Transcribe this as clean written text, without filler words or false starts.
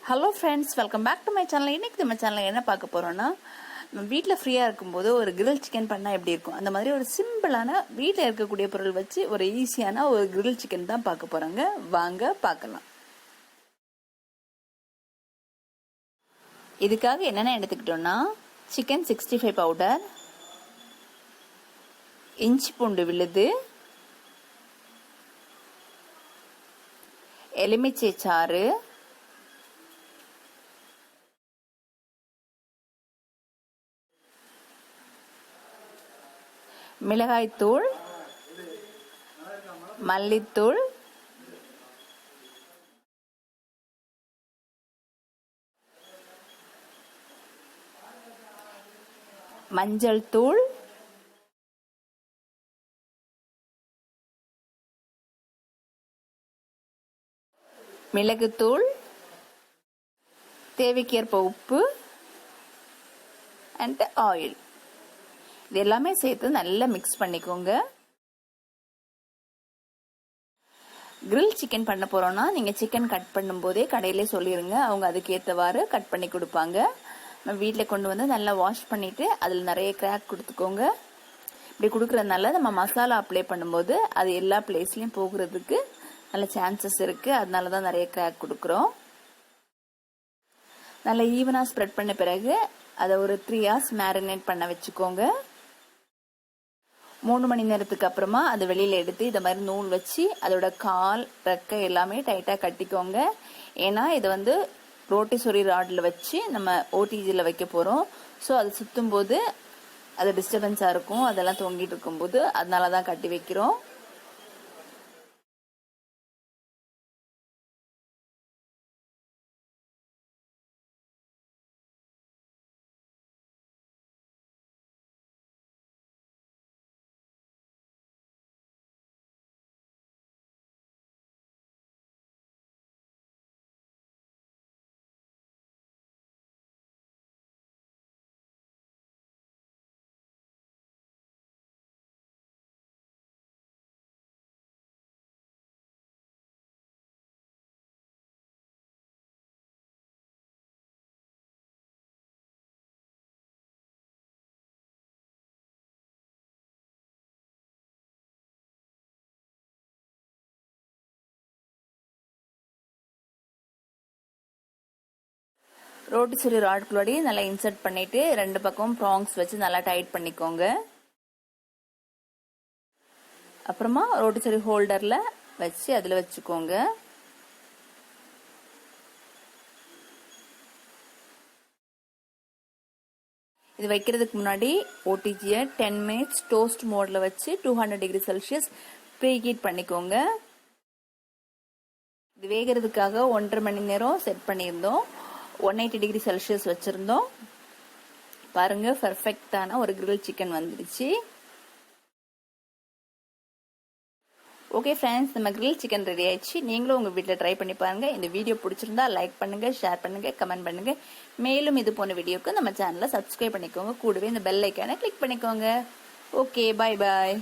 Hello friends, welcome back to my channel. இன்றைக்கி நம்ம சேனலில் என்ன பார்க்க போகிறோன்னா, நம்ம வீட்டில் ஃப்ரீயாக இருக்கும்போது ஒரு கிரில் சிக்கன் பண்ணால் எப்படி இருக்கும், அந்த மாதிரி ஒரு சிம்பிளான வீட்டில் இருக்கக்கூடிய பொருள் வச்சு ஒரு ஈஸியான ஒரு கிரில் சிக்கன் தான் பார்க்க போகிறாங்க. வாங்க பார்க்கலாம். இதுக்காக என்னென்ன எடுத்துக்கிட்டோன்னா, சிக்கன் 65 பவுடர், இஞ்சி பூண்டு விழுது, எலுமிச்சை சாறு, மிளகாய்த்தூள், மல்லித்தூள், மஞ்சள் தூள், மிளகுத்தூள், தேவைக்கேற்ப உப்பு அண்ட் ஆயில். இது எல்லாமே சேர்த்து நல்லா மிக்ஸ் பண்ணிக்கோங்க. கிரில் சிக்கன் பண்ண போறோம்னா நீங்க சிக்கன் கட் பண்ணும்போதே கடையிலே சொல்லிருங்க, அவங்க அதுக்கு ஏற்றவாறு கட் பண்ணி கொடுப்பாங்க. நம்ம வீட்டில் கொண்டு வந்து நல்லா வாஷ் பண்ணிட்டு அதில் நிறைய கிராக் கொடுத்துக்கோங்க. இப்படி கொடுக்கறதுனால நம்ம மசாலா அப்ளை பண்ணும்போது அது எல்லா பிளேஸ்லயும் போகிறதுக்கு நல்ல சான்சஸ் இருக்கு. அதனால தான் நிறைய கிராக் கொடுக்குறோம். நல்லா ஈவனா ஸ்ப்ரெட் பண்ண பிறகு அதை ஒரு 3 hours மேரினேட் பண்ண வச்சுக்கோங்க. 3 மணி நேரத்துக்கு அப்புறமா அதை வெளியில எடுத்து இதை மாதிரி நூல் வச்சு அதோட கால் ரெக்கை எல்லாமே டைட்டா கட்டிக்கோங்க. ஏன்னா இது வந்து ரோட்டிசோரி ராட்ல வச்சு நம்ம ஓடிஜில வைக்க போறோம். ஸோ அது சுத்தும் போது அது டிஸ்டர்பன்ஸா இருக்கும், அதெல்லாம் தொங்கிட்டு இருக்கும்போது, அதனாலதான் கட்டி வைக்கிறோம். ரோட்டிசோரி ராட்குள்ளோடி நல்லா இன்சர்ட் பண்ணிட்டு 2 பக்கம் ப்ராங்ஸ் வச்சு நல்லா டைட் பண்ணிக்கோங்க. அப்புறமா ரோட்டிசோரி ஹோல்டர்ல வச்சு அதுல வச்சுக்கோங்க. இது வைக்கிறதுக்கு முன்னாடி ஓடிஜியை 10 minutes டோஸ்ட் மோட்ல வச்சு 200 டிகிரி செல்சியஸ் ப்ரீ ஹீட் பண்ணிக்கோங்க. இது வேகிறதுக்காக 1.5 மணி நேரம் செட் பண்ணியிருந்தோம். 180 டிகிரி செல்சியஸ் வச்சிருந்தோம். பாருங்க, பெர்ஃபெக்டான ஒரு கிரில் சிக்கன் வந்துருச்சு. ஓகே ஃப்ரெண்ட்ஸ், நம்ம கிரில் சிக்கன் ரெடி ஆயிடுச்சு. நீங்களும் உங்க வீட்டில் ட்ரை பண்ணி பாருங்க. இந்த வீடியோ பிடிச்சிருந்தா லைக் பண்ணுங்க, ஷேர் பண்ணுங்க, கமெண்ட் பண்ணுங்க. மேலும் இது போன வீடியோக்கு நம்ம சேனலை சப்ஸ்கிரைப் பண்ணிக்கோங்க. கூடவே இந்த பெல் ஐக்கானை கிளிக் பண்ணிக்கோங்க. Okay, bye bye.